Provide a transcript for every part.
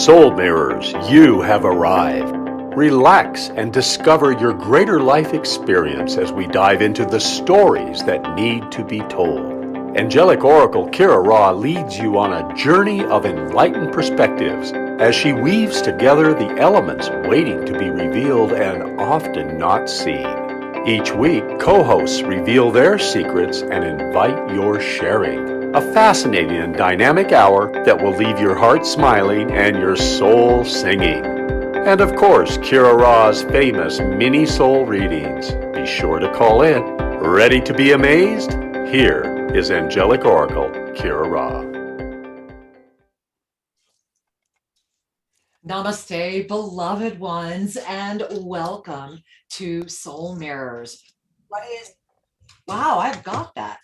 Soul Mirrors, you have arrived. Relax and discover your greater life experience as we dive into the stories that need to be told. Angelic Oracle Kira Raa leads you on a journey of enlightened perspectives as she weaves together the elements waiting to be revealed and often not seen. Each week, co-hosts reveal their secrets and invite your sharing. A fascinating and dynamic hour that will leave your heart smiling and your soul singing. And of course, Kira Raa's famous mini soul readings. Be sure to call in. Ready to be amazed? Here is Angelic Oracle Kira Raa. Namaste, beloved ones, and welcome to Soul Mirrors. Wow, I've got that.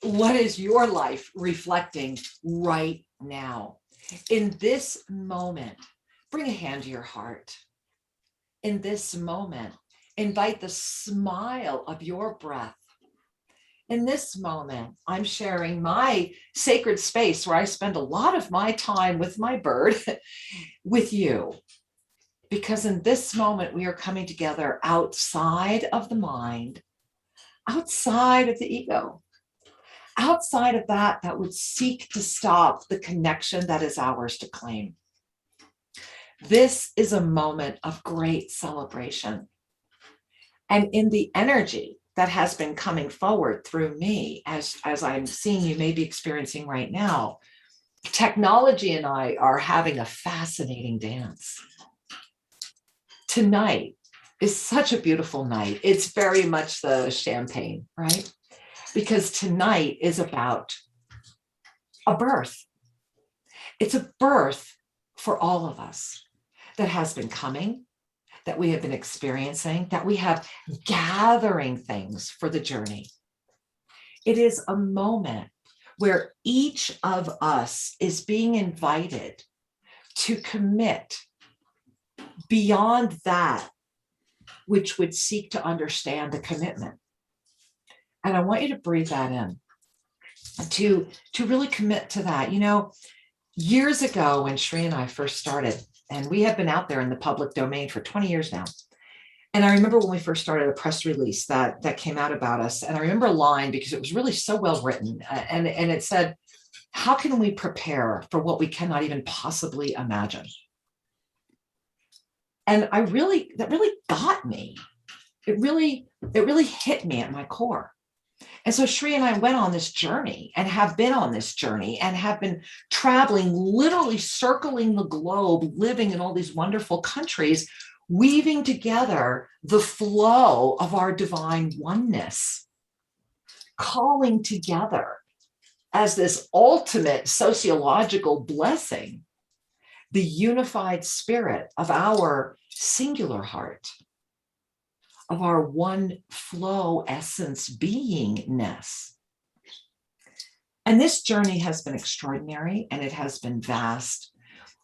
What is your life reflecting right now? In this moment, bring a hand to your heart. In this moment, invite the smile of your breath. In this moment, I'm sharing my sacred space where I spend a lot of my time with my bird, with you. Because in this moment, we are coming together outside of the mind, outside of the ego, outside of that would seek to stop the connection that is ours to claim. This is a moment of great celebration. And in the energy that has been coming forward through me, as I'm seeing you may be experiencing right now, technology and I are having a fascinating dance. Tonight is such a beautiful night. It's very much the champagne, right? Because tonight is about a birth. It's a birth for all of us that has been coming, that we have been experiencing, that we have gathering things for the journey. It is a moment where each of us is being invited to commit beyond that which would seek to understand the commitment. And I want you to breathe that in, to really commit to that. You know, years ago when Shri and I first started, and we have been out there in the public domain for 20 years now. And I remember when we first started a press release that came out about us. And I remember a line because it was really so well written. And it said, how can we prepare for what we cannot even possibly imagine? And that really got me. It really hit me at my core. And so Shri and I went on this journey and have been on this journey and have been traveling, literally circling the globe, living in all these wonderful countries, weaving together the flow of our divine oneness, calling together as this ultimate sociological blessing, the unified spirit of our singular heart, of our one flow essence beingness. And this journey has been extraordinary and it has been vast.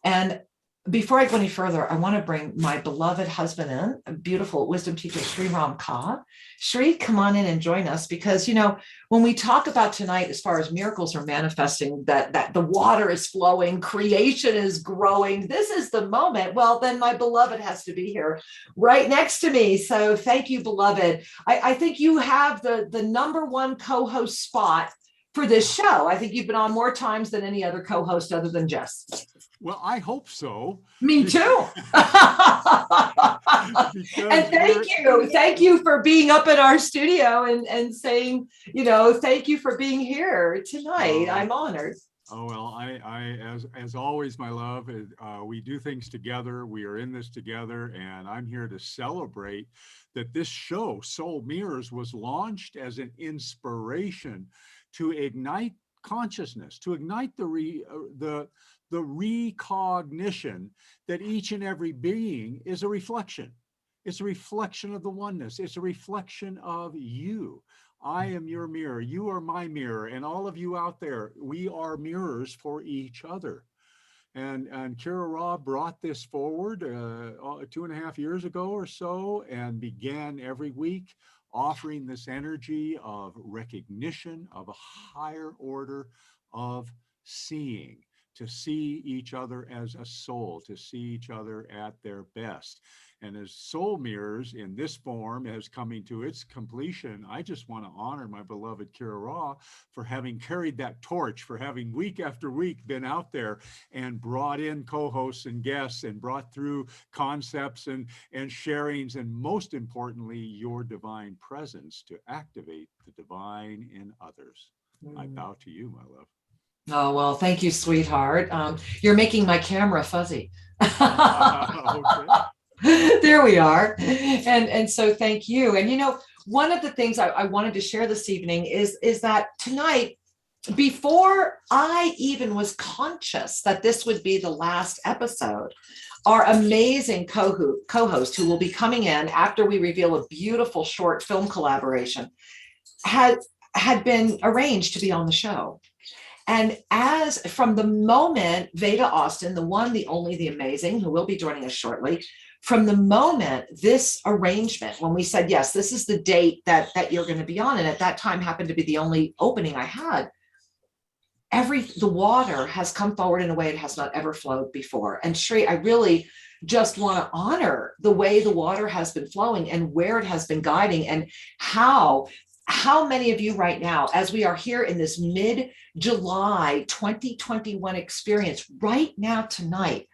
And before I go any further, I want to bring my beloved husband in, a beautiful wisdom teacher, Sri Ram Ka. Sri, come on in and join us because, you know, when we talk about tonight, as far as miracles are manifesting, that the water is flowing, creation is growing, this is the moment. Well, then my beloved has to be here right next to me. So thank you, beloved. I think you have the number one co-host spot for this show. I think you've been on more times than any other co-host other than Jess. Well, I hope so. Me too. And thank you for being up in our studio and saying, you know, thank you for being here tonight. I'm honored. Oh, well, I as always, my love, we do things together. We are in this together, and I'm here to celebrate that this show, Soul Mirrors, was launched as an inspiration to ignite consciousness, to ignite the recognition that each and every being is a reflection. It's a reflection of the oneness. It's a reflection of you. I am your mirror. You are my mirror. And all of you out there, we are mirrors for each other. And Kira Raa brought this forward 2.5 years ago or so and began every week offering this energy of recognition of a higher order of seeing. to see each other as a soul, to see each other at their best. And as soul mirrors in this form as coming to its completion, I just want to honor my beloved Kira Raa for having carried that torch, for having week after week been out there and brought in co-hosts and guests and brought through concepts and sharings, and most importantly, your divine presence to activate the divine in others. I bow to you, my love. Oh, well, thank you, sweetheart. You're making my camera fuzzy. Okay. There we are. And so thank you. And, you know, one of the things I wanted to share this evening is that tonight, before I even was conscious that this would be the last episode, our amazing co-host who will be coming in after we reveal a beautiful short film collaboration had been arranged to be on the show. And as from the moment Veda Austin, the one, the only, the amazing, who will be joining us shortly, from the moment this arrangement, when we said, yes, this is the date that you're going to be on, and at that time happened to be the only opening I had, the water has come forward in a way it has not ever flowed before. And Shri, I really just want to honor the way the water has been flowing and where it has been guiding, and how many of you right now, as we are here in this mid-July 2021 experience right now tonight,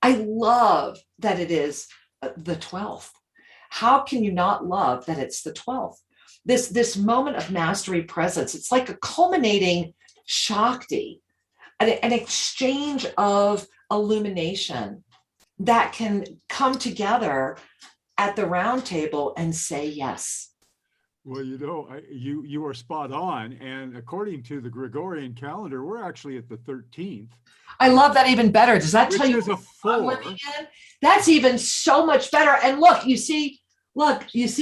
I love that it is the 12th. How can you not love that it's the 12th? This moment of mastery presence, it's like a culminating Shakti, an exchange of illumination that can come together at the round table and say yes. Well, you know, you are spot on. And according to the Gregorian calendar, we're actually at the 13th. I love that even better. Does that tell you is a 4? That's even so much better. And look, you see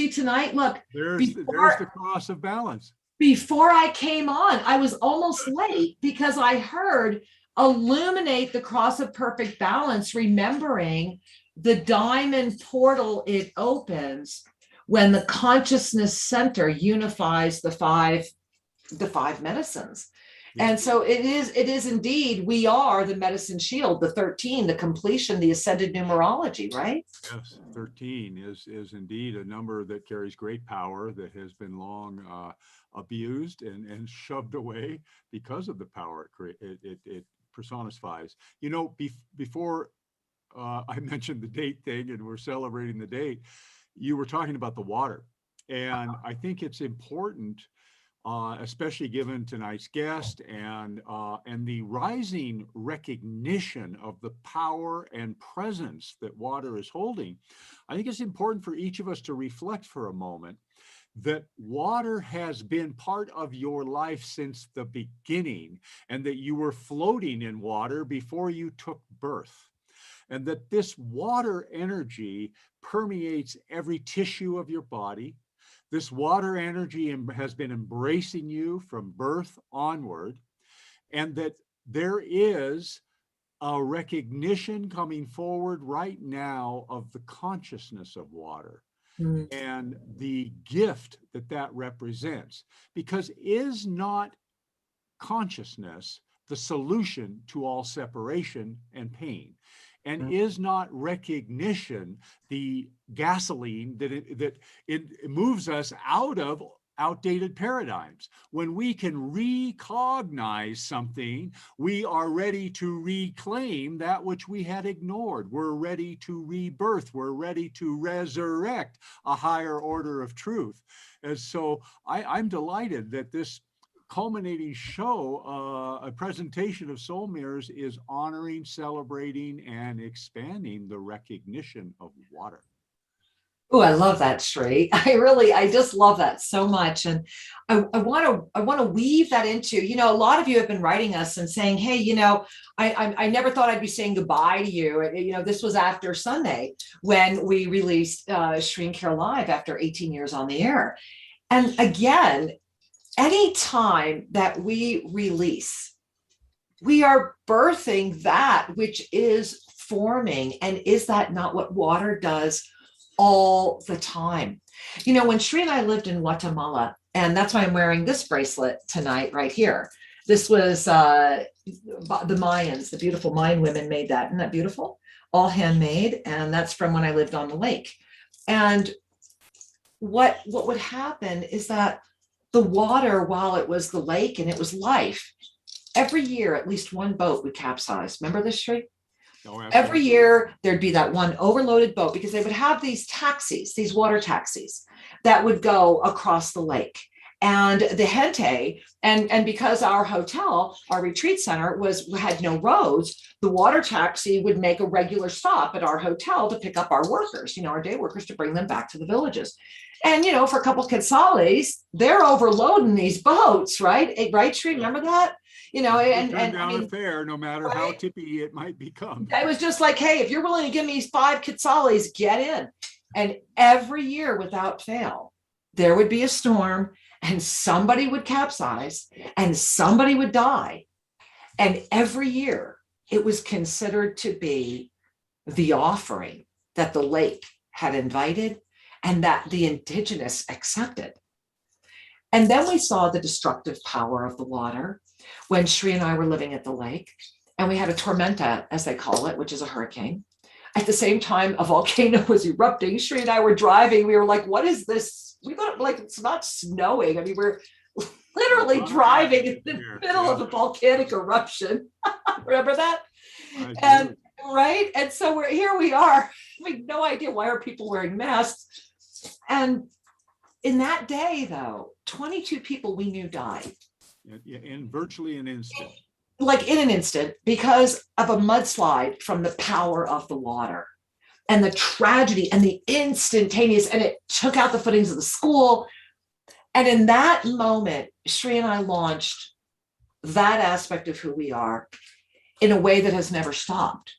tonight, look. There's the cross of balance. Before I came on, I was almost late because I heard illuminate the cross of perfect balance, remembering the diamond portal it opens when the consciousness center unifies the five medicines. And so it is indeed, we are the medicine shield, the 13, the completion, the ascended numerology, right? Yes, 13 is indeed a number that carries great power, that has been long abused and shoved away because of the power it personifies. You know, before I mentioned the date thing and we're celebrating the date, you were talking about the water. And I think it's important, especially given tonight's guest and the rising recognition of the power and presence that water is holding. I think it's important for each of us to reflect for a moment that water has been part of your life since the beginning, and that you were floating in water before you took birth. And that this water energy permeates every tissue of your body. This water energy has been embracing you from birth onward, and that there is a recognition coming forward right now of the consciousness of water and the gift that represents. Because is not consciousness the solution to all separation and pain? And is not recognition the gasoline that it moves us out of outdated paradigms? When we can recognize something, we are ready to reclaim that which we had ignored. We're ready to rebirth. We're ready to resurrect a higher order of truth. And so I'm delighted that this culminating show, a presentation of Soul Mirrors, is honoring, celebrating, and expanding the recognition of water. Oh, I love that, Shri. I just love that so much. And I want to weave that into, you know, a lot of you have been writing us and saying, hey, you know, I never thought I'd be saying goodbye to you. You know, this was after Sunday when we released Shri and Kira Live after 18 years on the air. And again, anytime that we release, we are birthing that which is forming. And is that not what water does all the time? You know, when Shri and I lived in Guatemala, and that's why I'm wearing this bracelet tonight right here. This was the Mayans, the beautiful Mayan women made that. Isn't that beautiful? All handmade. And that's from when I lived on the lake. And what would happen is that the water, while it was the lake and it was life, every year at least one boat would capsize. Remember this, Sri? Oh, Every absolutely. year there'd be that one overloaded boat, because they would have these taxis, these water taxis that would go across the lake. And the gente, and because our hotel, our retreat center had no roads, the water taxi would make a regular stop at our hotel to pick up our workers, our day workers, to bring them back to the villages. And for a couple of quetzales, they're overloading these boats, right? Right, Sri? Remember that? Turn And down I mean, a fare, no matter how tippy it might become. it was just like, hey, if you're willing to give me 5 quetzales, get in. And every year, without fail, there would be a storm, and somebody would capsize, and somebody would die. And every year, it was considered to be the offering that the lake had invited and that the indigenous accepted. And then we saw the destructive power of the water when Sri and I were living at the lake, and we had a tormenta, as they call it, which is a hurricane. At the same time, a volcano was erupting. Sri and I were driving. We were like, what is this? We thought, like, it's not snowing. I mean, we're literally driving in the middle of a volcanic eruption. Remember that? And right. And so here we are. We have no idea why are people wearing masks. And in that day, though, 22 people we knew died. In virtually an instant. Like in an instant, because of a mudslide from the power of the water and the tragedy and the instantaneous, and it took out the footings of the school. And in that moment, Sri and I launched that aspect of who we are in a way that has never stopped.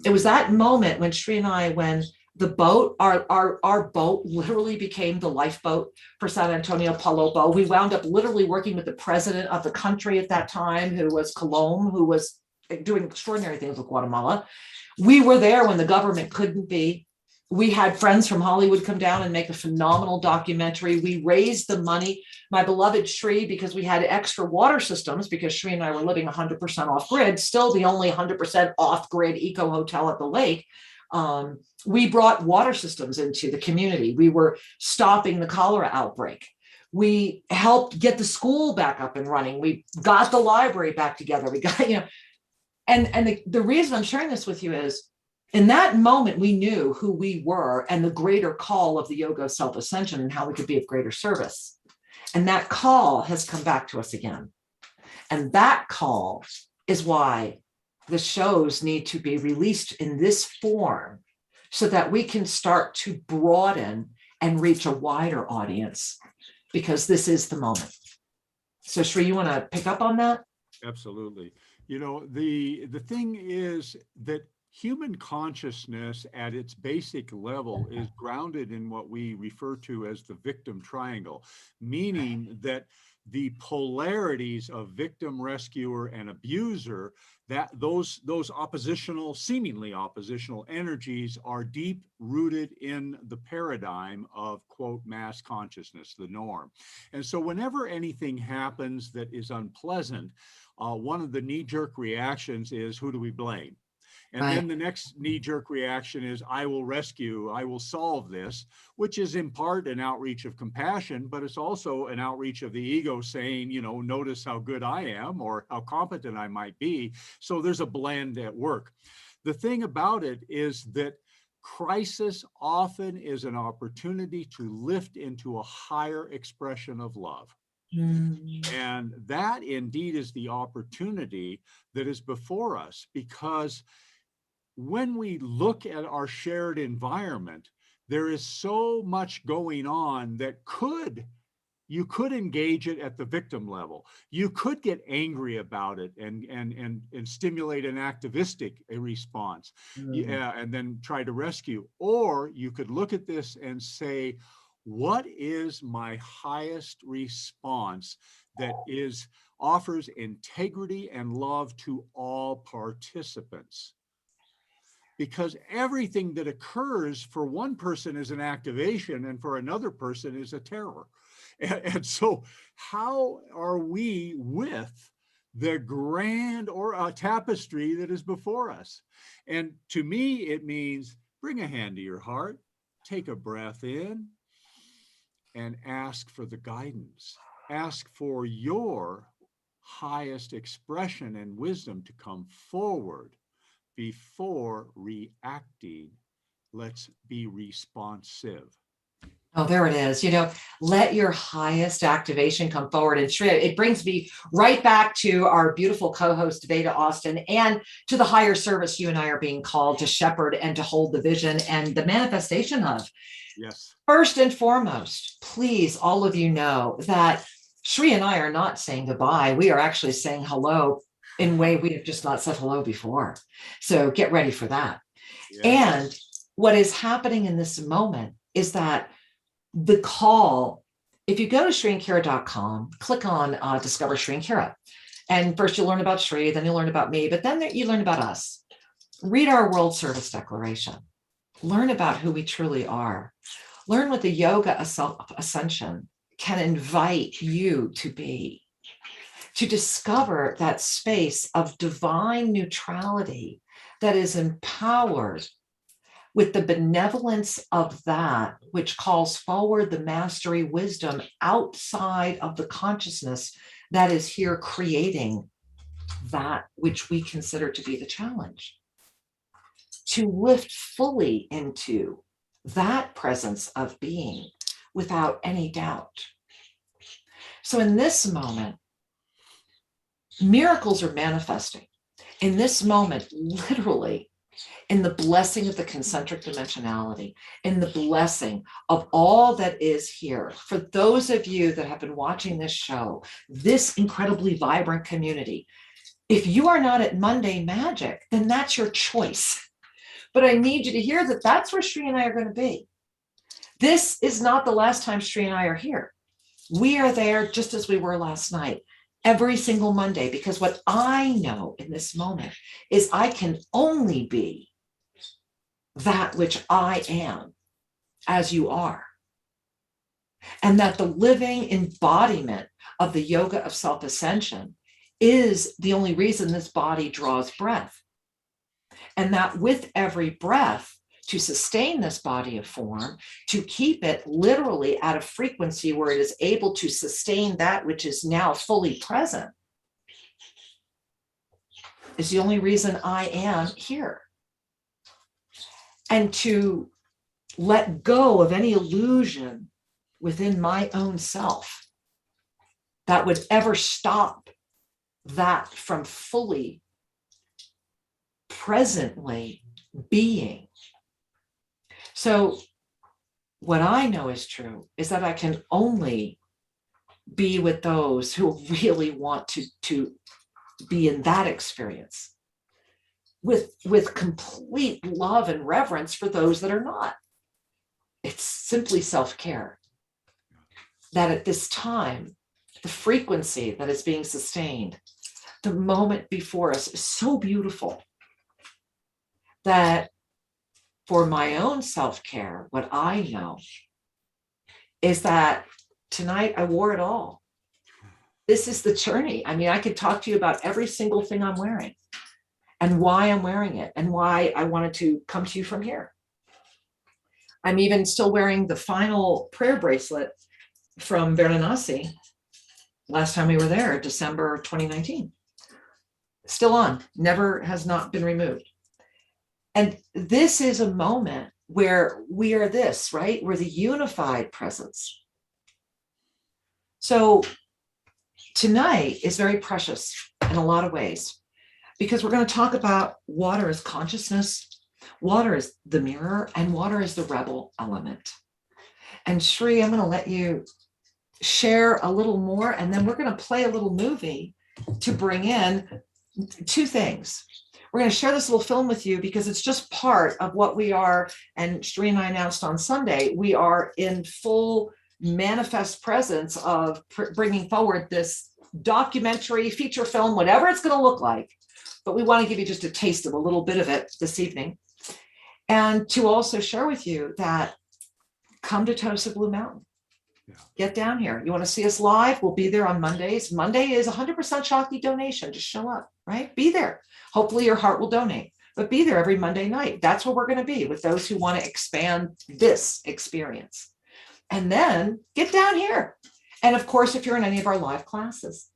It was that moment when Sri and I, when the boat, our boat literally became the lifeboat for San Antonio Palopo. We wound up literally working with the president of the country at that time, who was Colom, who was doing extraordinary things with Guatemala. We were there when the government couldn't be. We had friends from Hollywood come down and make a phenomenal documentary. We raised the money, my beloved Sri, because we had extra water systems, because Sri and I were living 100% off grid, still the only 100% off grid eco hotel at the lake. We brought water systems into the community. We were stopping the cholera outbreak. We helped get the school back up and running. We got the library back together. We got, and the reason I'm sharing this with you is, in that moment, we knew who we were and the greater call of the yoga of self-ascension and how we could be of greater service. And that call has come back to us again. And that call is why the shows need to be released in this form, so that we can start to broaden and reach a wider audience, because this is the moment. So Sri, you want to pick up on that? Absolutely. The thing is that human consciousness at its basic level is grounded in what we refer to as the victim triangle, meaning that the polarities of victim, rescuer, and abuser, that those oppositional, seemingly oppositional energies are deep rooted in the paradigm of, quote, mass consciousness, the norm. And so whenever anything happens that is unpleasant, one of the knee-jerk reactions is, who do we blame? And then the next knee-jerk reaction is, I will rescue, I will solve this, which is in part an outreach of compassion, but it's also an outreach of the ego saying, notice how good I am or how competent I might be. So there's a blend at work. The thing about it is that crisis often is an opportunity to lift into a higher expression of love. And that indeed is the opportunity that is before us, because when we look at our shared environment, there is so much going on that you could engage it at the victim level. You could get angry about it and stimulate an activistic response, and then try to rescue. Or you could look at this and say, what is my highest response that offers integrity and love to all participants? Because everything that occurs for one person is an activation, and for another person is a terror. And so how are we with the grand or a tapestry that is before us. And to me, it means bring a hand to your heart, take a breath in, and ask for the guidance. Ask for your highest expression and wisdom to come forward before reacting. Let's be responsive. Oh, there it is. Let your highest activation come forward. And Shreya, it brings me right back to our beautiful co-host, Veda Austin, and to the higher service you and I are being called to shepherd and to hold the vision and the manifestation of. Yes. First and foremost, please, all of you know that Shri and I are not saying goodbye. We are actually saying hello in a way we have just not said hello before. So get ready for that. Yes. And what is happening in this moment is that the call, if you go to shriandkira.com, click on Discover Shri and Kira. And first you'll learn about Shri, then you'll learn about me, but then you learn about us. Read our World Service Declaration. Learn about who we truly are. Learn what the yoga of Self-Ascension can invite you to be. To discover that space of divine neutrality that is empowered with the benevolence of that which calls forward the mastery wisdom outside of the consciousness that is here creating that which we consider to be the challenge. To lift fully into that presence of being without any doubt. So in this moment, miracles are manifesting. In this moment, literally, in the blessing of the concentric dimensionality, in the blessing of all that is here. For those of you that have been watching this show, this incredibly vibrant community, if you are not at Monday Magic, then that's your choice. But I need you to hear that that's where Shri and I are going to be. This is not the last time Shri and I are here. We are there just as we were last night, every single Monday, because what I know in this moment is I can only be that which I am as you are. And that the living embodiment of the yoga of self-ascension is the only reason this body draws breath. And that with every breath, to sustain this body of form, to keep it literally at a frequency where it is able to sustain that which is now fully present, is the only reason I am here. And to let go of any illusion within my own self that would ever stop that from fully presently being. So what I know is true is that I can only be with those who really want to be in that experience with complete love and reverence for those that are not. It's simply self-care. That at this time, the frequency that is being sustained, the moment before us is so beautiful that for my own self-care, what I know is that tonight I wore it all. This is the journey. I mean, I could talk to you about every single thing I'm wearing and why I'm wearing it and why I wanted to come to you from here. I'm even still wearing the final prayer bracelet from Varanasi last time we were there, December 2019. Still on, never has not been removed. And this is a moment where we are this, right? We're the unified presence. So tonight is very precious in a lot of ways, because we're going to talk about water as consciousness, water is the mirror, and water is the rebel element. And Shri, I'm going to let you share a little more, and then we're going to play a little movie to bring in two things. We're going to share this little film with you because it's just part of what we are, and Shri and I announced on Sunday, we are in full manifest presence of bringing forward this documentary, feature film, whatever it's going to look like. But we want to give you just a taste of a little bit of it this evening. And to also share with you that come to Tosa Blue Mountain. Get down here. You want to see us live? We'll be there on Mondays. Monday is 100% Shakti donation. Just show up, right? Be there. Hopefully your heart will donate, but be there every Monday night. That's where we're going to be, with those who want to expand this experience. And then get down here. And of course, if you're in any of our live classes.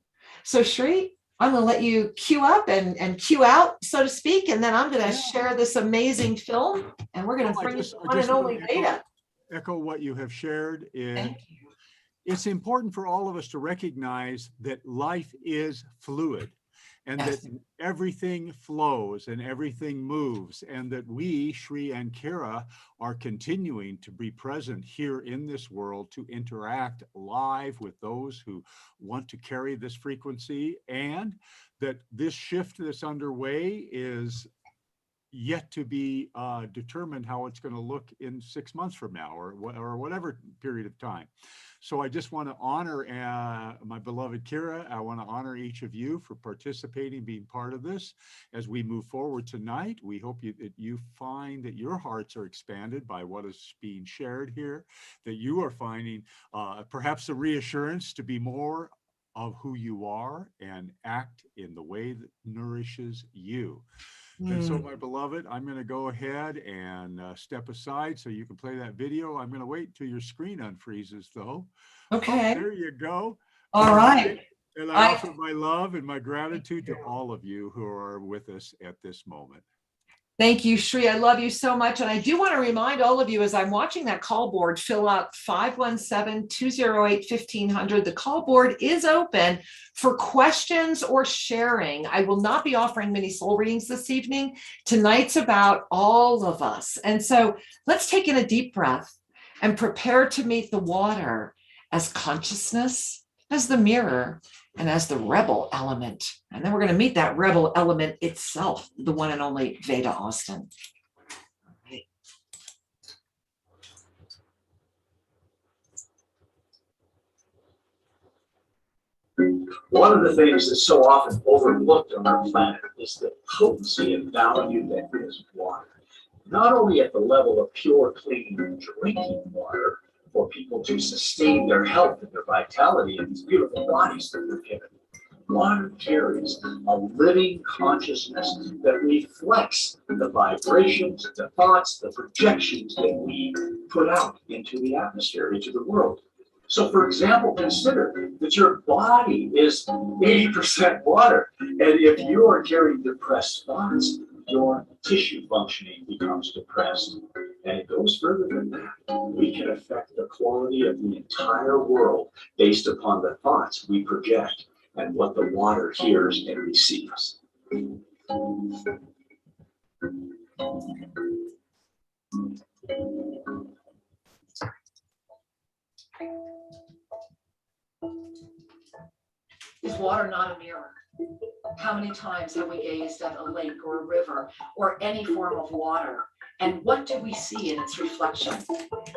So Shri, I'm going to let you cue up and cue out, so to speak. And then I'm going to share this amazing film, and we're going to bring one and only Veda. Echo what you have shared. Thank you. It's important for all of us to recognize that life is fluid, and that everything flows and everything moves, and that we, Shri and Kira, are continuing to be present here in this world to interact live with those who want to carry this frequency, and that this shift that's underway is yet to be determined how it's going to look in 6 months from now, or whatever period of time. So I just want to honor my beloved Kira. I want to honor each of you for participating, being part of this. As we move forward tonight, we hope that you find that your hearts are expanded by what is being shared here, that you are finding perhaps a reassurance to be more of who you are and act in the way that nourishes you. And so, my beloved, I'm going to go ahead and step aside so you can play that video. I'm going to wait till your screen unfreezes, though. Okay. Oh, there you go. All right. And I offer my love and my gratitude to all of you who are with us at this moment. Thank you, Shri. I love you so much. And I do want to remind all of you, as I'm watching that call board fill up 517-208-1500, the call board is open for questions or sharing. I will not be offering many soul readings this evening. Tonight's about all of us. And so let's take in a deep breath and prepare to meet the water as consciousness, as the mirror, and as the rebel element. And then we're going to meet that rebel element itself, the one and only Veda Austin. All right. One of the things that's so often overlooked on our planet is the potency and value that is water. Not only at the level of pure, clean drinking water for people to sustain their health and their vitality in these beautiful bodies that we're given. Water carries a living consciousness that reflects the vibrations, the thoughts, the projections that we put out into the atmosphere, into the world. So, for example, consider that your body is 80% water. And if you are carrying depressed thoughts, your tissue functioning becomes depressed. And it goes further than that. We can affect the quality of the entire world based upon the thoughts we project and what the water hears and receives. Is water not a mirror? How many times have we gazed at a lake or a river or any form of water? And what do we see in its reflection?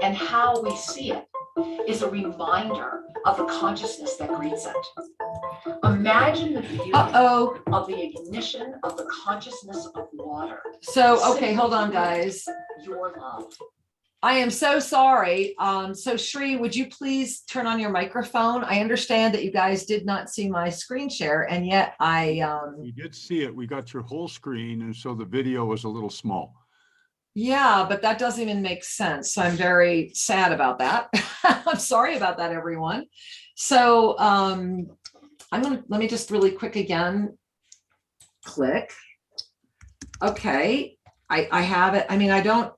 And how we see it is a reminder of the consciousness that greets it. Imagine the beauty of the ignition of the consciousness of water. So, okay, hold on, guys. Your love. I am so sorry. So Shri, would you please turn on your microphone? I understand that you guys did not see my screen share, and yet We did see it. We got your whole screen, and so the video was a little small. Yeah, but that doesn't even make sense. So I'm very sad about that. I'm sorry about that, everyone. So let me just really quick again, click. Okay, I have it. I mean, I don't,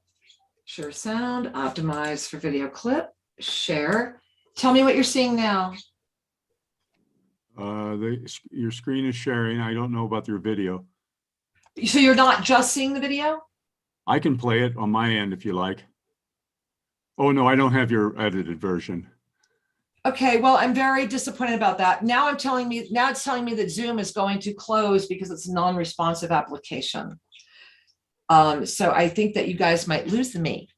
share sound, optimize for video clip, share. Tell me what you're seeing now. Your screen is sharing. I don't know about your video. So you're not just seeing the video? I can play it on my end if you like. Oh, no, I don't have your edited version. Okay, well, I'm very disappointed about that. Now it's telling me that Zoom is going to close because it's a non-responsive application. So I think that you guys might lose me.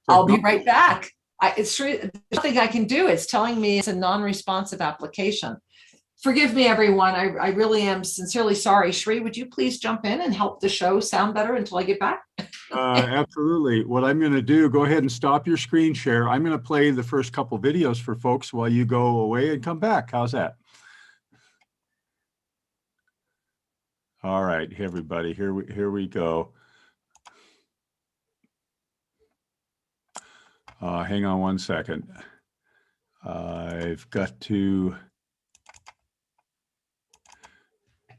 I'll be right back. It's true. There's nothing I can do. It's telling me it's a non-responsive application. Forgive me, everyone. I really am sincerely sorry. Shri, would you please jump in and help the show sound better until I get back? Absolutely. What I'm going to do, go ahead and stop your screen share. I'm going to play the first couple videos for folks while you go away and come back. How's that? All right, everybody, here we go. Hang on one second. I've got to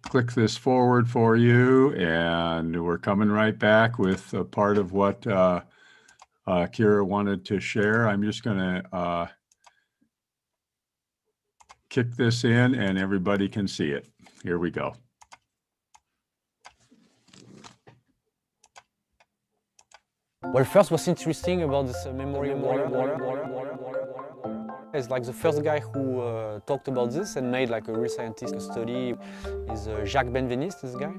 click this forward for you, and we're coming right back with a part of what Kira wanted to share. I'm just going to kick this in, and everybody can see it. Here we go. What first was interesting about this memory of water is like the first guy who talked about this and made like a real scientific study is Jacques Benveniste, this guy.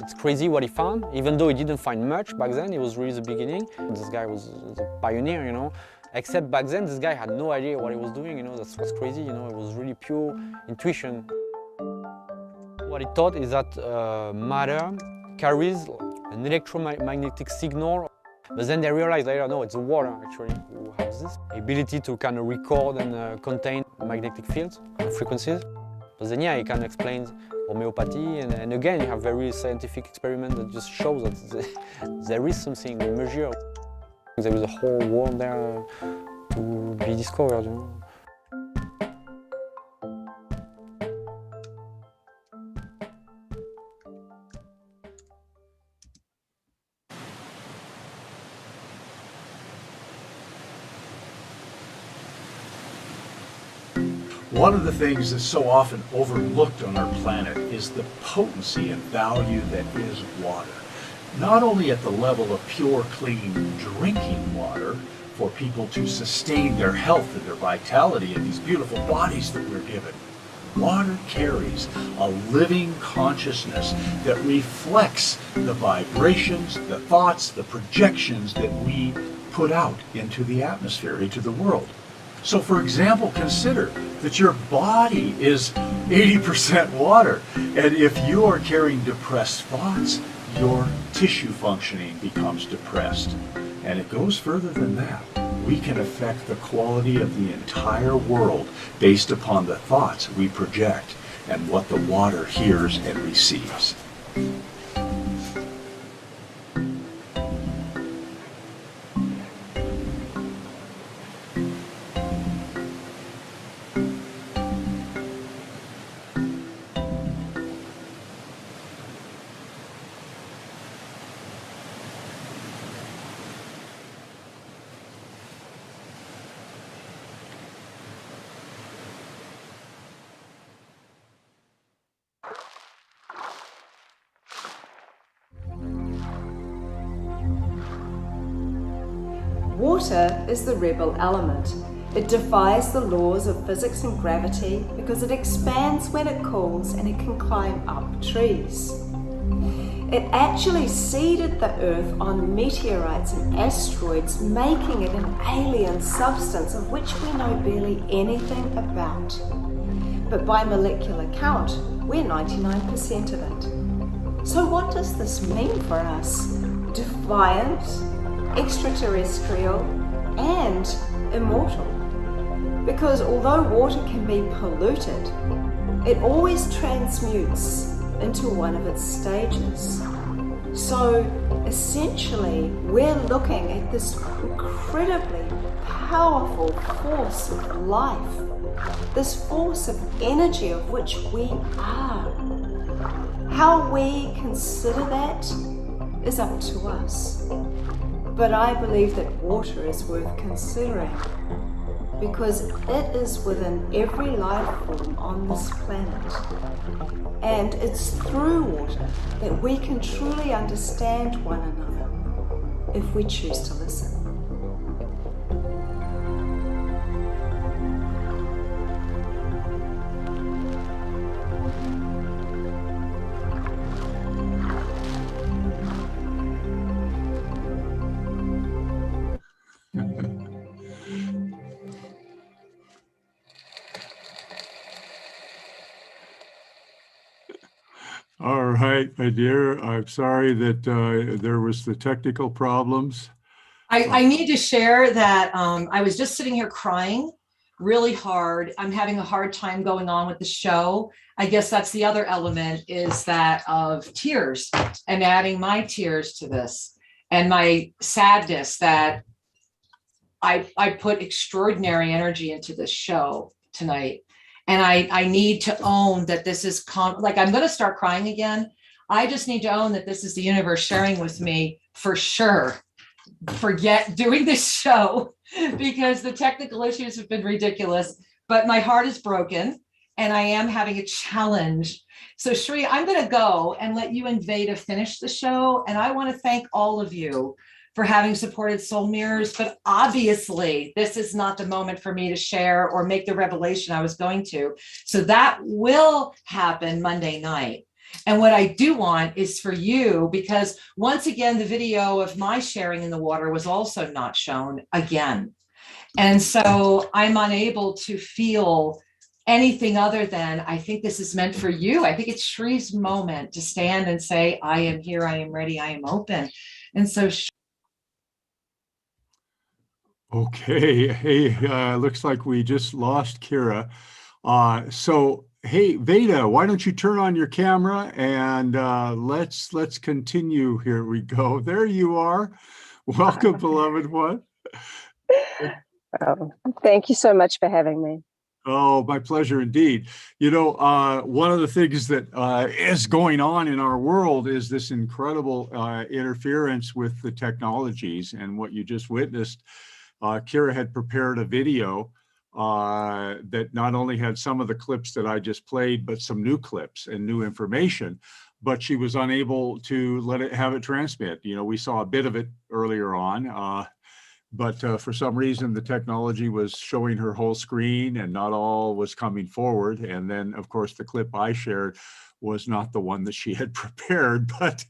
It's crazy what he found, even though he didn't find much back then. It was really the beginning. This guy was a pioneer, you know. Except back then, this guy had no idea what he was doing, you know. That's what's crazy, you know. It was really pure intuition. What he thought is that matter carries an electromagnetic signal, but then they realized later, no, it's the water actually who has this ability to kind of record and contain magnetic fields and frequencies. But then, yeah, he kind of explains homeopathy, and again, you have very scientific experiment that just shows that there is something we measure. There is a whole world there to be discovered, you know. One of the things that's so often overlooked on our planet is the potency and value that is water. Not only at the level of pure, clean drinking water for people to sustain their health and their vitality in these beautiful bodies that we're given. Water carries a living consciousness that reflects the vibrations, the thoughts, the projections that we put out into the atmosphere, into the world. So for example, consider that your body is 80% water, and if you are carrying depressed thoughts, your tissue functioning becomes depressed. And it goes further than that. We can affect the quality of the entire world based upon the thoughts we project and what the water hears and receives. Water is the rebel element. It defies the laws of physics and gravity because it expands when it cools and it can climb up trees. It actually seeded the Earth on meteorites and asteroids, making it an alien substance of which we know barely anything about. But by molecular count, we're 99% of it. So what does this mean for us? Defiant, extraterrestrial, and immortal. Because although water can be polluted, it always transmutes into one of its stages. So essentially, we're looking at this incredibly powerful force of life, this force of energy of which we are. How we consider that is up to us. But I believe that water is worth considering because it is within every life form on this planet. And it's through water that we can truly understand one another if we choose to listen. All right, my dear. I'm sorry that there was the technical problems. I need to share that I was just sitting here crying really hard. I'm having a hard time going on with the show. I guess that's the other element, is that of tears and adding my tears to this and my sadness that I put extraordinary energy into this show tonight. And I need to own that this is like, I'm going to start crying again. I just need to own that this is the universe sharing with me for sure. Forget doing this show because the technical issues have been ridiculous, but my heart is broken and I am having a challenge. So Shri, I'm going to go and let you and Veda finish the show. And I want to thank all of you for having supported Soul Mirrors, but obviously this is not the moment for me to share or make the revelation I was going to. So that will happen Monday night. And what I do want is for you, because once again, the video of my sharing in the water was also not shown again. And so I'm unable to feel anything other than, I think this is meant for you. I think it's Shri's moment to stand and say, I am here, I am ready, I am open. And so Okay. Hey, looks like we just lost Kira. So, hey, Veda, why don't you turn on your camera and let's continue. Here we go. There you are. Welcome, beloved one. Oh, thank you so much for having me. Oh, my pleasure indeed. You know, one of the things that is going on in our world is this incredible interference with the technologies. And what you just witnessed, Kira had prepared a video that not only had some of the clips that I just played, but some new clips and new information, but she was unable to have it transmit. You know, we saw a bit of it earlier on, but for some reason, the technology was showing her whole screen and not all was coming forward. And then, of course, the clip I shared was not the one that she had prepared, but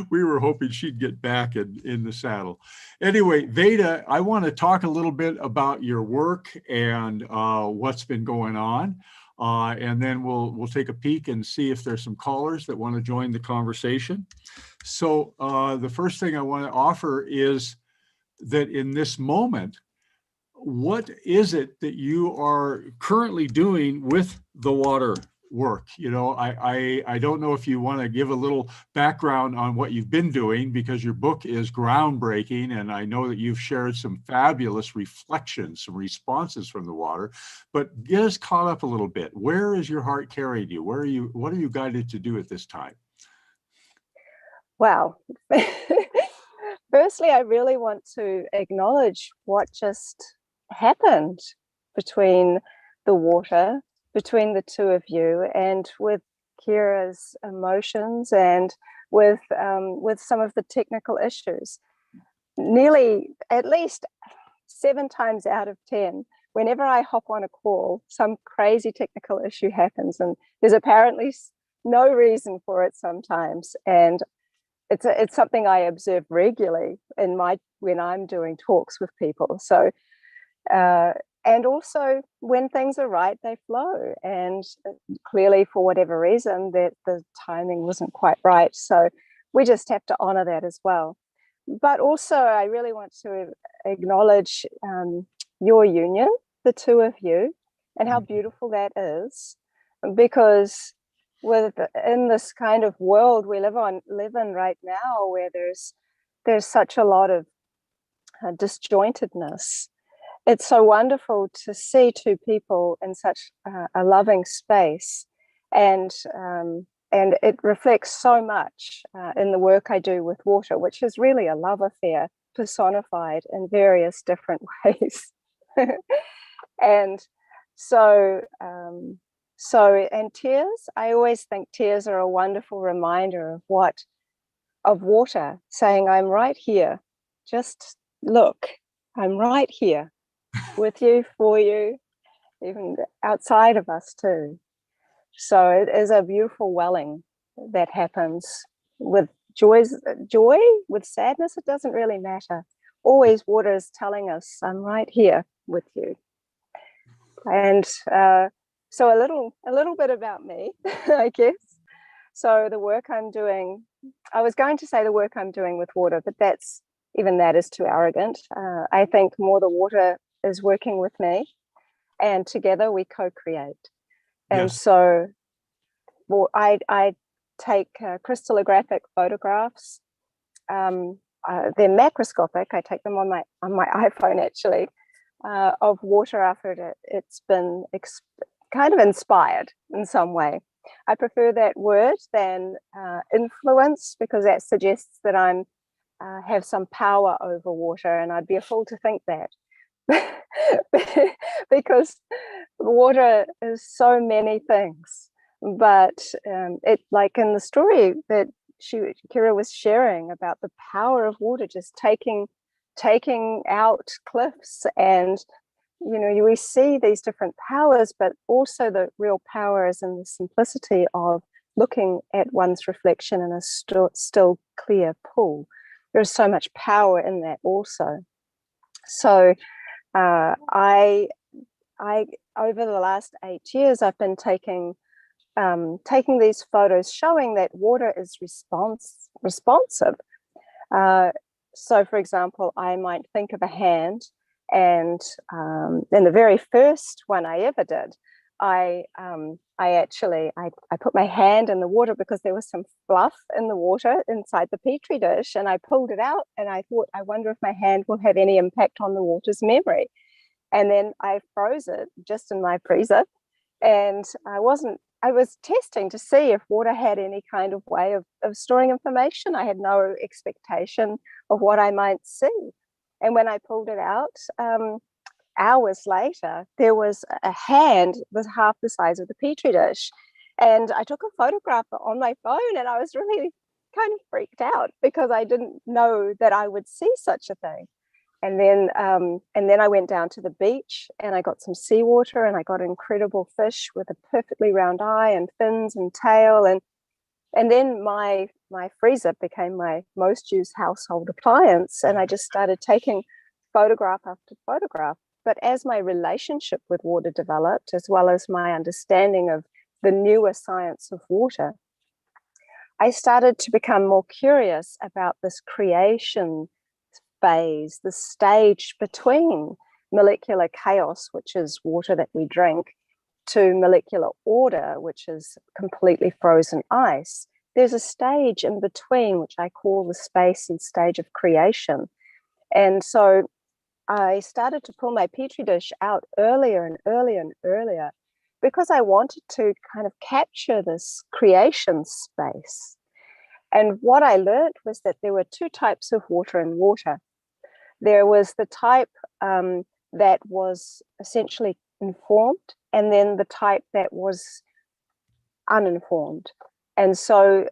we were hoping she'd get back in the saddle. Anyway, Veda, I want to talk a little bit about your work and what's been going on. And then we'll take a peek and see if there's some callers that want to join the conversation. So the first thing I want to offer is that in this moment, what is it that you are currently doing with the water work? You know, I don't know if you want to give a little background on what you've been doing, because your book is groundbreaking, and I know that you've shared some fabulous reflections, some responses from the water, but get us caught up a little bit. Where is your heart carrying you? What are you guided to do at this time? Wow. Firstly, I really want to acknowledge what just happened between the water, between the two of you, and with Kira's emotions and with some of the technical issues. Nearly, at least 7 times out of 10, whenever I hop on a call, some crazy technical issue happens, and there's apparently no reason for it sometimes. And it's something I observe regularly when I'm doing talks with people. So, and also when things are right, they flow. And clearly, for whatever reason, that the timing wasn't quite right. So we just have to honor that as well. But also, I really want to acknowledge your union, the two of you, and how beautiful that is, because in this kind of world we live in right now, where there's such a lot of disjointedness, it's so wonderful to see two people in such a loving space, and it reflects so much in the work I do with water, which is really a love affair personified in various different ways. And and tears, I always think tears are a wonderful reminder of water saying, I'm right here. Just look, I'm right here with you, for you, even outside of us too. So it is a beautiful welling that happens with joy, with sadness. It doesn't really matter. Always water is telling us, I'm right here with you. And so a little bit about me, I guess. So the work I'm doing, I was going to say the work I'm doing with water, but even that is too arrogant. I think more the water is working with me, and together we co-create. And Yes. so I take crystallographic photographs. They're macroscopic. I take them on my iPhone actually, of water after it's been kind of inspired in some way. I prefer that word than influence, because that suggests that I'm have some power over water, and I'd be a fool to think that. Because water is so many things. But it, like in the story that Kira was sharing about the power of water just taking out cliffs, and we see these different powers, but also the real power is in the simplicity of looking at one's reflection in a still clear pool. There's so much power in that also. So I over the last 8 years, I've been taking these photos showing that water is responsive. So, for example, I might think of a hand, and in the very first one I ever did, I put my hand in the water because there was some fluff in the water inside the petri dish, and I pulled it out, and I thought, I wonder if my hand will have any impact on the water's memory. And then I froze it just in my freezer, and I was testing to see if water had any kind of way of storing information. I had no expectation of what I might see. And when I pulled it out, hours later, there was a hand that was half the size of the petri dish. And I took a photograph on my phone, and I was really kind of freaked out because I didn't know that I would see such a thing. And then I went down to the beach, and I got some seawater, and I got incredible fish with a perfectly round eye and fins and tail. And then my freezer became my most used household appliance, and I just started taking photograph after photograph. But as my relationship with water developed, as well as my understanding of the newer science of water, I started to become more curious about this creation phase, the stage between molecular chaos, which is water that we drink, to molecular order, which is completely frozen ice. There's a stage in between, which I call the space and stage of creation. And so I started to pull my petri dish out earlier and earlier and earlier, because I wanted to kind of capture this creation space. And what I learned was that there were two types of water in water. There was the type that was essentially informed, and then the type that was uninformed. And so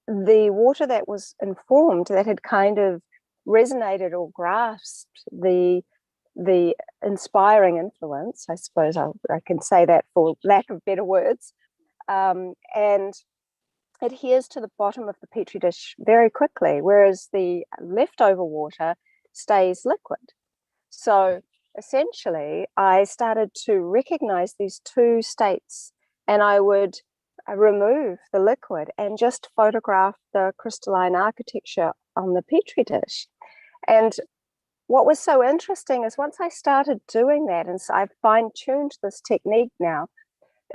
the water that was informed, that had kind of resonated or grasped the inspiring influence, I suppose I can say that for lack of better words, and adheres to the bottom of the petri dish very quickly, whereas the leftover water stays liquid. So essentially, I started to recognize these two states, and I would remove the liquid and just photograph the crystalline architecture on the petri dish. And what was so interesting is once I started doing that, and so I've fine-tuned this technique now,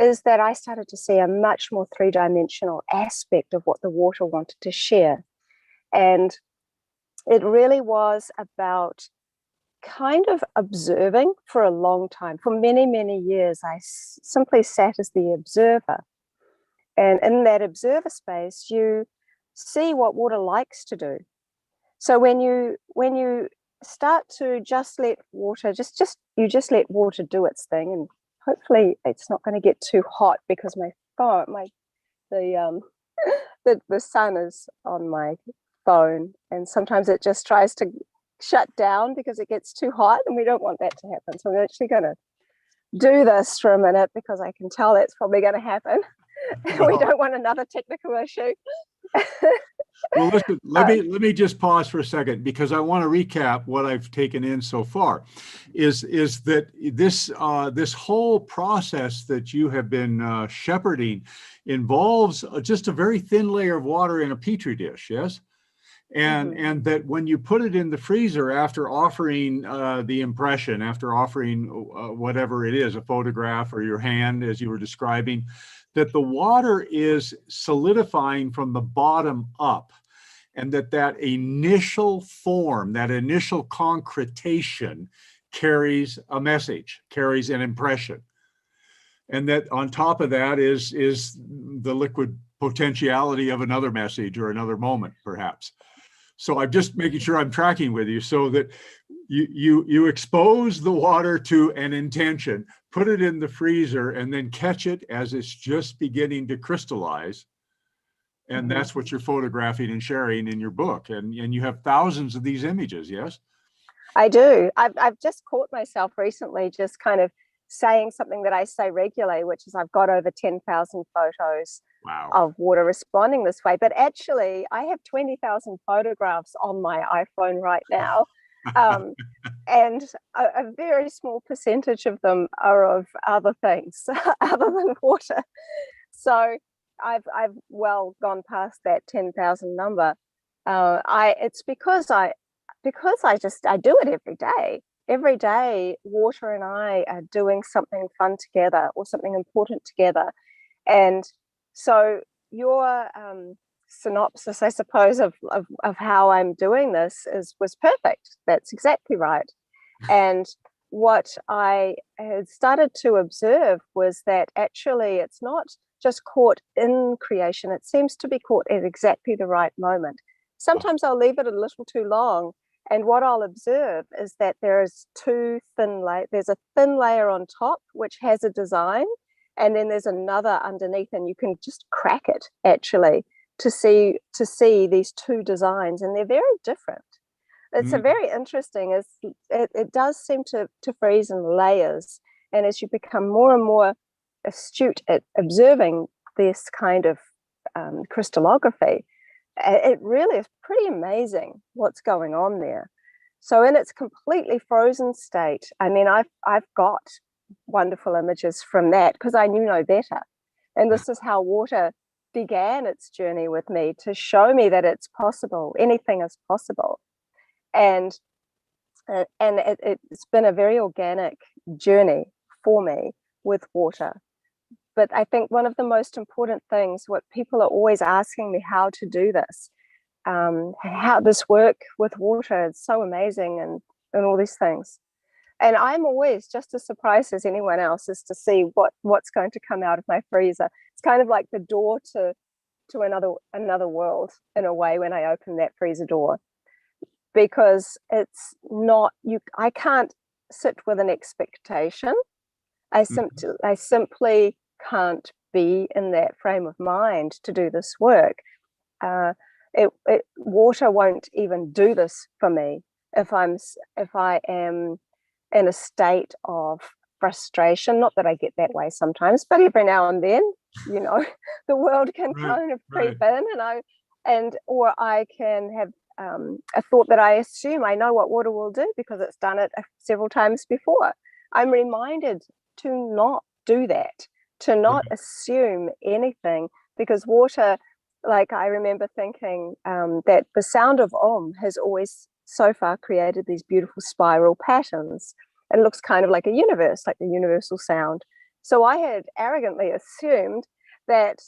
is that I started to see a much more three-dimensional aspect of what the water wanted to share. And it really was about kind of observing for a long time. For many, many years, I simply sat as the observer. And in that observer space, you see what water likes to do. So when you start to just let water, you just let water do its thing, and hopefully it's not going to get too hot because the sun is on my phone, and sometimes it just tries to shut down because it gets too hot, and we don't want that to happen. So I'm actually going to do this for a minute because I can tell that's probably going to happen. We don't want another technical issue. Well, listen, let me just pause for a second, because I want to recap what I've taken in so far. Is that this whole process that you have been shepherding involves just a very thin layer of water in a petri dish, yes? And that when you put it in the freezer after offering the impression, after offering whatever it is, a photograph or your hand, as you were describing, that the water is solidifying from the bottom up, and that initial form, that initial concretation carries a message, carries an impression. And that on top of that is the liquid potentiality of another message or another moment, perhaps. So I'm just making sure I'm tracking with you, so that you expose the water to an intention, put it in the freezer, and then catch it as it's just beginning to crystallize. And that's what you're photographing and sharing in your book. And you have thousands of these images, yes? I do. I've just caught myself recently just kind of saying something that I say regularly, which is I've got over 10,000 photos of water responding this way. But actually, I have 20,000 photographs on my iPhone right now. And a very small percentage of them are of other things other than water. So I've well gone past that 10,000 number. It's because I do it every day. Every day, water and I are doing something fun together or something important together. And so your synopsis, I suppose, of how I'm doing this was perfect. That's exactly right. And what I had started to observe was that actually it's not just caught in creation. It seems to be caught at exactly the right moment. Sometimes I'll leave it a little too long. And what I'll observe is that there's a thin layer on top, which has a design, and then there's another underneath, and you can just crack it actually to see these two designs, and they're very different. It's a very interesting, it does seem to freeze in layers. And as you become more and more astute at observing this kind of crystallography, it really is pretty amazing what's going on there. So in its completely frozen state, I mean, I've got wonderful images from that because I knew no better. And this is how water began its journey with me, to show me that it's possible, anything is possible. And it's been a very organic journey for me with water. But I think one of the most important things, what people are always asking me how to do this, how this work with water, it's so amazing, and all these things. And I'm always just as surprised as anyone else as to see what's going to come out of my freezer. It's kind of like the door to another world in a way when I open that freezer door, because it's not I can't sit with an expectation. I simply can't be in that frame of mind to do this work. Water won't even do this for me if I am in a state of frustration. Not that I get that way sometimes, but every now and then, the world can kind of creep in, or I can have a thought that I assume I know what water will do because it's done it several times before. I'm reminded to not do that, to not assume anything, because water, like I remember thinking that the sound of Om has always so far created these beautiful spiral patterns. It looks kind of like a universe, like the universal sound. So I had arrogantly assumed that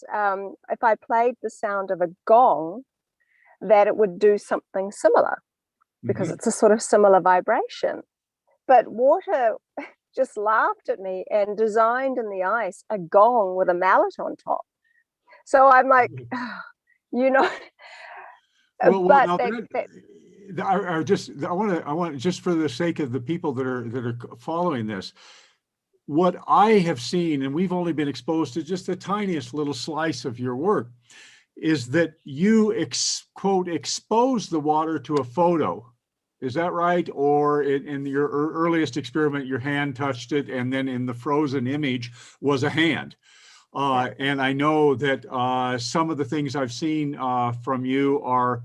if I played the sound of a gong, that it would do something similar, because it's a sort of similar vibration. But water just laughed at me and designed in the ice a gong with a mallet on top. So I'm like, Well, I want just for the sake of the people that are following this, what I have seen, and we've only been exposed to just the tiniest little slice of your work, is that you quote expose the water to a photo. Is that right? Or in your earliest experiment, your hand touched it, and then in the frozen image was a hand. And I know that some of the things I've seen from you are,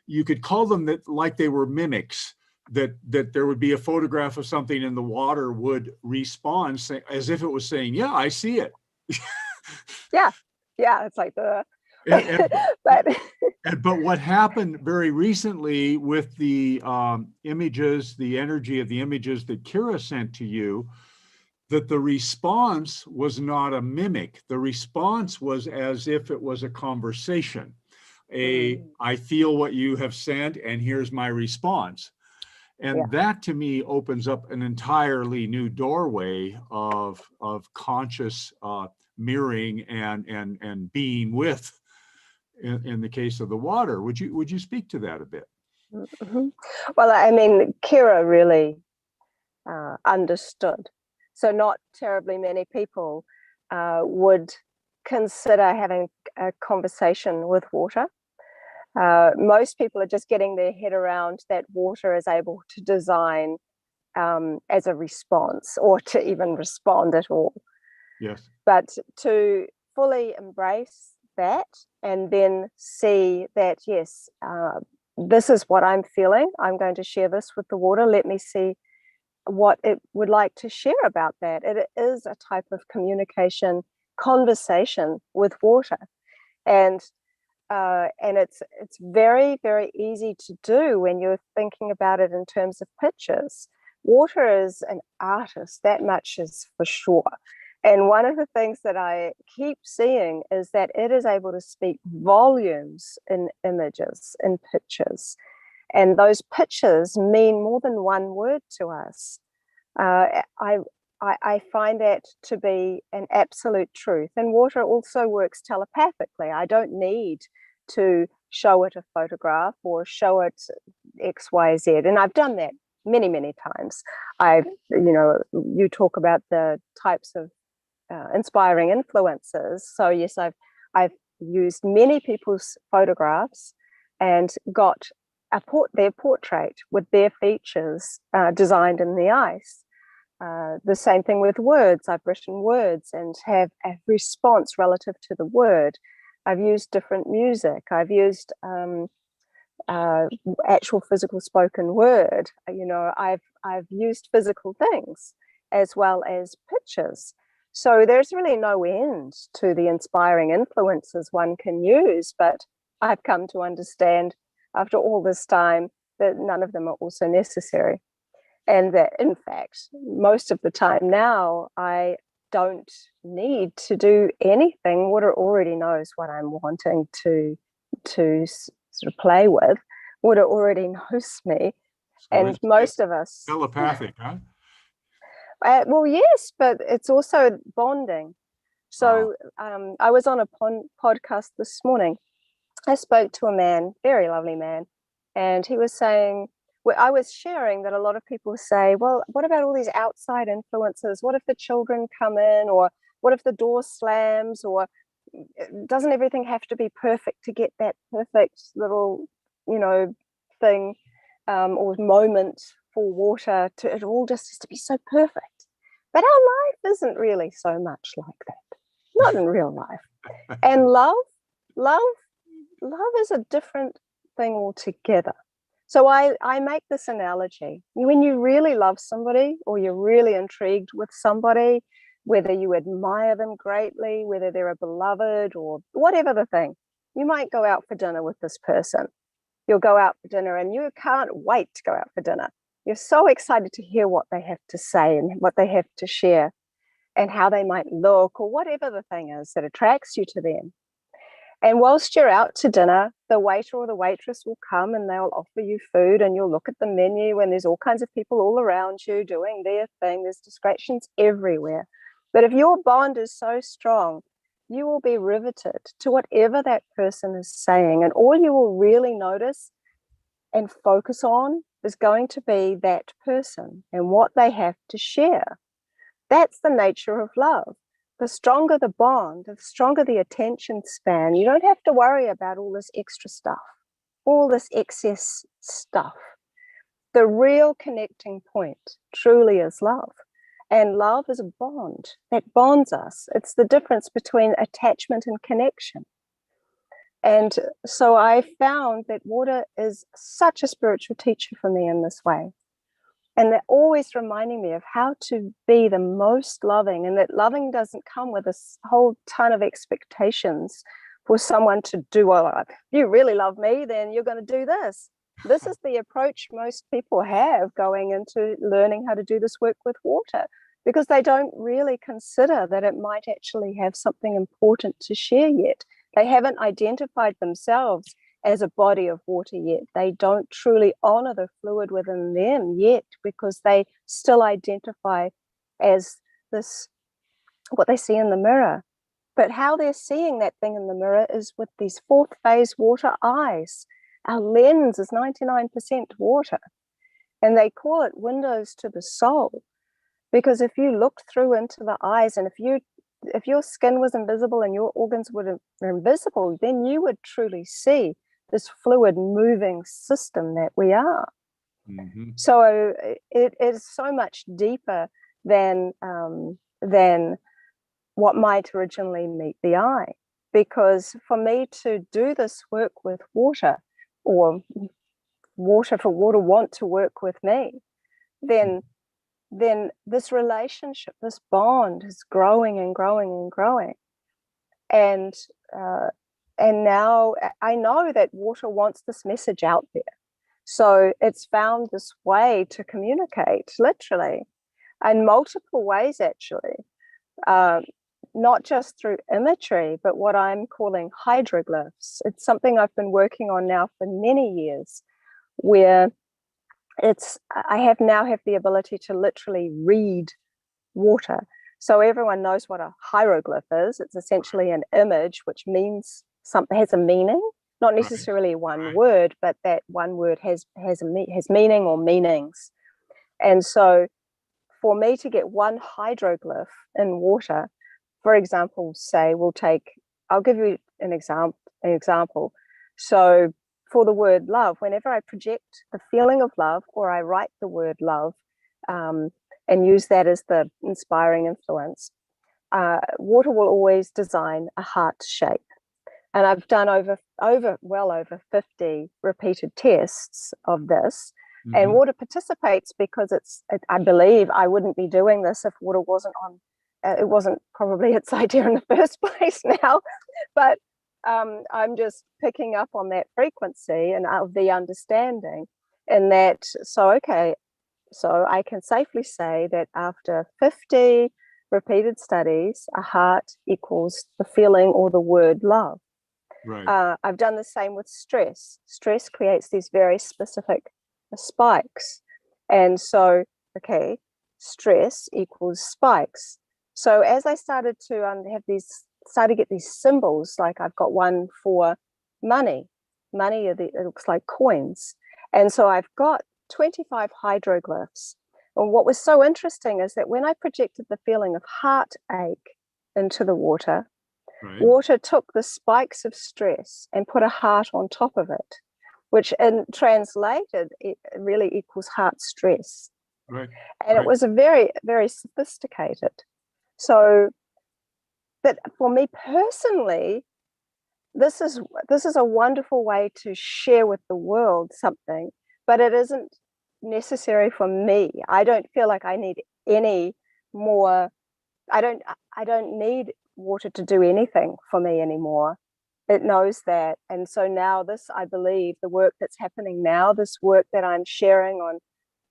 you could call them that like they were mimics, that there would be a photograph of something and the water would respond as if it was saying, yeah, I see it. Yeah. It's like the, but what happened very recently with the images, the energy of the images that Kira sent to you, that the response was not a mimic. The response was as if it was a conversation. I feel what you have sent, and here's my response. And that to me opens up an entirely new doorway of conscious mirroring and being with. In the case of the water, would you speak to that a bit? Mm-hmm. Well, I mean, Kira really understood. So not terribly many people would consider having a conversation with water. Most people are just getting their head around that water is able to design as a response, or to even respond at all. Yes. But to fully embrace that and then see that, yes, this is what I'm feeling. I'm going to share this with the water. Let me see what it would like to share about that. It is a type of communication, conversation with water. And it's very, very easy to do when you're thinking about it in terms of pictures. Water is an artist, that much is for sure. And one of the things that I keep seeing is that it is able to speak volumes in images, in pictures. And those pictures mean more than one word to us. I find that to be an absolute truth. And water also works telepathically. I don't need to show it a photograph or show it X, Y, Z. And I've done that many, many times. You talk about the types of inspiring influences. So yes, I've used many people's photographs and got their portrait with their features designed in the ice. The same thing with words. I've written words and have a response relative to the word. I've used different music. I've used actual physical spoken word. I've used physical things as well as pictures. So there's really no end to the inspiring influences one can use, but I've come to understand after all this time that none of them are also necessary. And that, in fact, most of the time now, I don't need to do anything. Water already knows what I'm wanting to sort of play with. Water already knows me. So and most of us... Telepathic, huh? Well, yes, but it's also bonding. So I was on a podcast this morning. I spoke to a man, very lovely man, and he was saying, I was sharing that a lot of people say, well, what about all these outside influences? What if the children come in, or what if the door slams, or doesn't everything have to be perfect to get that perfect little, thing or moment for water? It all just has to be so perfect. But our life isn't really so much like that. Not in real life. And love is a different thing altogether. So I make this analogy. When you really love somebody, or you're really intrigued with somebody, whether you admire them greatly, whether they're a beloved or whatever the thing, you might go out for dinner with this person. You'll go out for dinner and you can't wait to go out for dinner. You're so excited to hear what they have to say and what they have to share and how they might look, or whatever the thing is that attracts you to them. And whilst you're out to dinner, the waiter or the waitress will come and they'll offer you food, and you'll look at the menu and there's all kinds of people all around you doing their thing. There's distractions everywhere. But if your bond is so strong, you will be riveted to whatever that person is saying. And all you will really notice and focus on is going to be that person and what they have to share. That's the nature of love. The stronger the bond, the stronger the attention span. You don't have to worry about all this extra stuff, all this excess stuff. The real connecting point truly is love. And love is a bond that bonds us. It's the difference between attachment and connection. And so I found that water is such a spiritual teacher for me in this way. And they're always reminding me of how to be the most loving, and that loving doesn't come with a whole ton of expectations for someone to do. Well, if you really love me, then you're going to do this. This is the approach most people have going into learning how to do this work with water, because they don't really consider that it might actually have something important to share yet. They haven't identified themselves as a body of water yet. They don't truly honor the fluid within them yet, because they still identify as this, what they see in the mirror. But how they're seeing that thing in the mirror is with these fourth phase water eyes. Our lens is 99% water, and they call it windows to the soul, because if you look through into the eyes, and if your skin was invisible and your organs were invisible, then you would truly see this fluid moving system that we are. Mm-hmm. So it is so much deeper than what might originally meet the eye. Because for me to do this work with water, or water for water want to work with me, then this relationship, this bond is growing and growing and growing. And now I know that water wants this message out there. So it's found this way to communicate, literally, in multiple ways, actually. Not just through imagery, but what I'm calling hydroglyphs. It's something I've been working on now for many years, where I now have the ability to literally read water. So everyone knows what a hieroglyph is. It's essentially an image which means something, has a meaning, not necessarily one word, but that one word has meaning or meanings. And so for me to get one hydroglyph in water, for example, say I'll give you an example. So for the word love, whenever I project the feeling of love, or I write the word love, and use that as the inspiring influence, water will always design a heart shape. And I've done well over 50 repeated tests of this. Mm-hmm. And water participates because I believe I wouldn't be doing this if water wasn't on. It wasn't probably its idea in the first place now, but I'm just picking up on that frequency and of the understanding, and that, so I can safely say that after 50 repeated studies, a heart equals the feeling or the word love. Right. I've done the same with stress. Stress creates these very specific spikes. And so, stress equals spikes. So as I started to get these symbols, like I've got one for money. It looks like coins. And so I've got 25 hydroglyphs. And what was so interesting is that when I projected the feeling of heartache into the water, water took the spikes of stress and put a heart on top of it, which translated, it really equals heart stress. Right. And it was a very, very sophisticated. So, but for me personally, this is a wonderful way to share with the world something, but it isn't necessary for me. I don't feel like I need any more. I don't need water to do anything for me anymore. It knows that. And so now I believe the work that's happening now, this work that I'm sharing on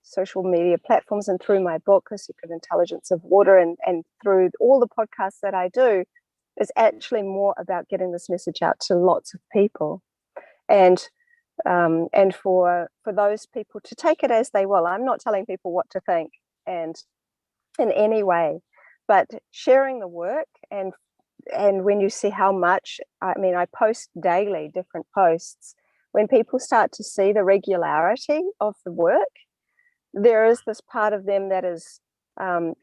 social media platforms and through my book, The Secret Intelligence of Water, and through all the podcasts that I do, is actually more about getting this message out to lots of people, and for those people to take it as they will. I'm not telling people what to think and in any way, but sharing the work. And when you see how much, I post daily different posts, when people start to see the regularity of the work, there is this part of them that is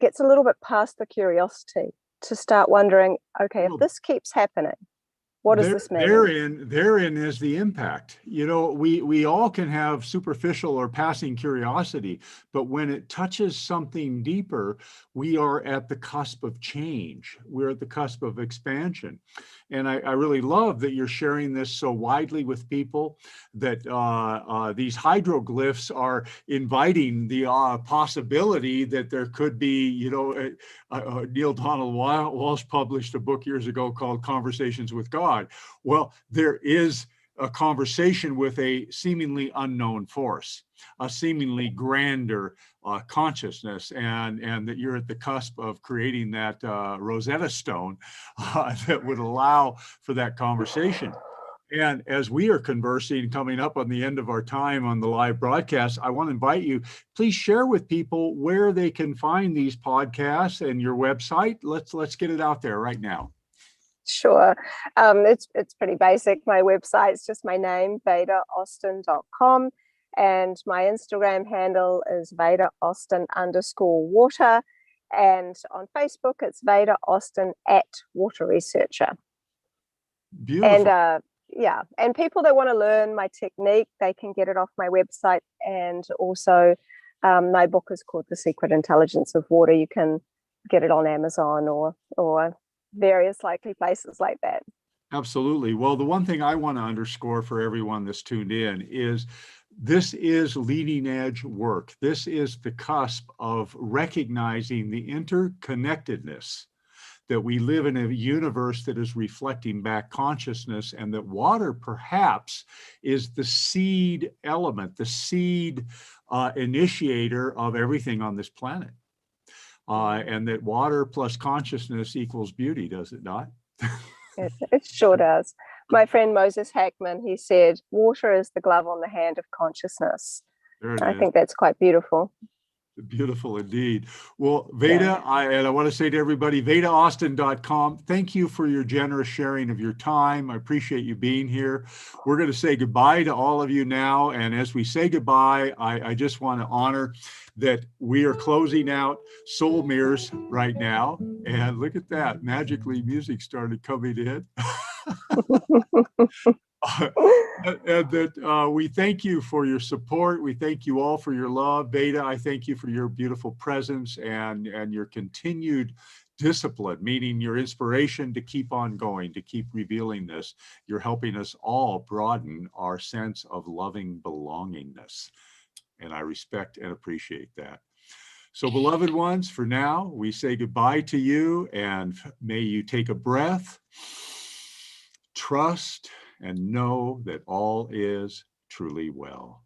gets a little bit past the curiosity to start wondering, okay, if this keeps happening, What does this mean? Therein is the impact. You know, we all can have superficial or passing curiosity, but when it touches something deeper, we are at the cusp of change. We're at the cusp of expansion. And I really love that you're sharing this so widely with people, that these hieroglyphs are inviting the possibility that there could be, you know, Neil Donald Walsh published a book years ago called Conversations with God. Well, there is a conversation with a seemingly unknown force, a seemingly grander consciousness, and that you're at the cusp of creating that Rosetta Stone that would allow for that conversation. And as we are conversing, coming up on the end of our time on the live broadcast, I want to invite you, please share with people where they can find these podcasts and your website. Let's get it out there right now. Sure. It's pretty basic. My website's just my name, VedaAustin.com. And my Instagram handle is VedaAustin_water. And on Facebook, it's Veda Austin @waterresearcher. Beautiful. And yeah, and people that want to learn my technique, they can get it off my website. And also my book is called The Secret Intelligence of Water. You can get it on Amazon or various likely places like that. Absolutely. Well, the one thing I want to underscore for everyone that's tuned in is this is leading edge work. This is the cusp of recognizing the interconnectedness, that we live in a universe that is reflecting back consciousness, and that water perhaps is the seed element, the seed initiator of everything on this planet. And that water plus consciousness equals beauty, does it not? It sure does. My friend Moses Hackman, he said, water is the glove on the hand of consciousness. I think that's quite beautiful. Beautiful indeed. Well, Veda, I want to say to everybody, VedaAustin.com, thank you for your generous sharing of your time. I appreciate you being here. We're going to say goodbye to all of you now. And as we say goodbye, I just want to honor that we are closing out Soul Mirrors right now. And look at that, magically music started coming in. And that we thank you for your support. We thank you all for your love. Veda, I thank you for your beautiful presence and your continued discipline, meaning your inspiration to keep on going, to keep revealing this. You're helping us all broaden our sense of loving belongingness. And I respect and appreciate that. So, beloved ones, for now, we say goodbye to you, and may you take a breath, trust, and know that all is truly well.